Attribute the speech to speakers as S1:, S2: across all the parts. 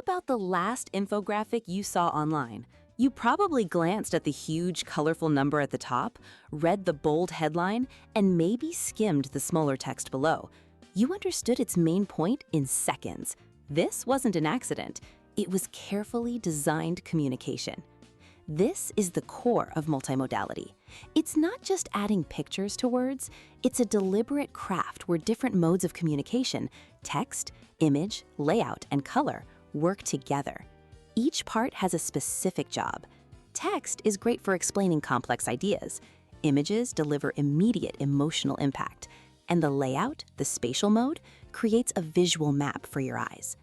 S1: about the last infographic you saw online? You probably glanced at the huge, colorful number at the top, read the bold headline, and maybe skimmed the smaller text below. You understood its main point in seconds. This wasn't an accident. It was carefully designed communication. This is the core of multimodality. It's not just adding pictures to words, it's a deliberate craft where different modes of communication, text, image, layout, and color, work together. Each part has a specific job. Text is great for explaining complex ideas. Images deliver immediate emotional impact. And the layout, the spatial mode, creates a visual map for your eyes.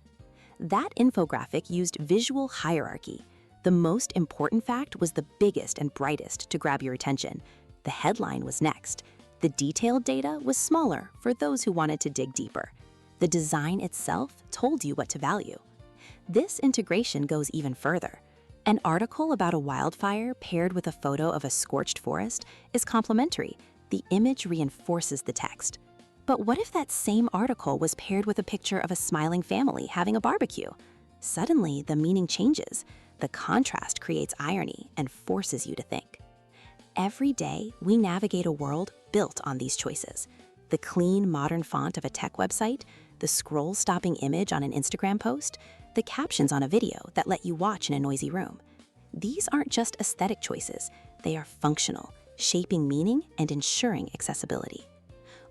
S1: That infographic used visual hierarchy. The most important fact was the biggest and brightest to grab your attention. The headline was next. The detailed data was smaller for those who wanted to dig deeper. The design itself told you what to value. This integration goes even further. An article about a wildfire paired with a photo of a scorched forest is complementary. The image reinforces the text. But what if that same article was paired with a picture of a smiling family having a barbecue? Suddenly, the meaning changes. The contrast creates irony and forces you to think. Every day, we navigate a world built on these choices. The clean, modern font of a tech website, the scroll-stopping image on an Instagram post, the captions on a video that let you watch in a noisy room. These aren't just aesthetic choices. They are functional, shaping meaning and ensuring accessibility.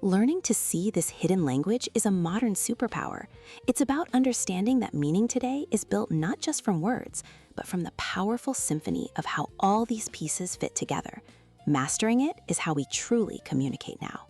S1: Learning to see this hidden language is a modern superpower. It's about understanding that meaning today is built not just from words, but from the powerful symphony of how all these pieces fit together. Mastering it is how we truly communicate now.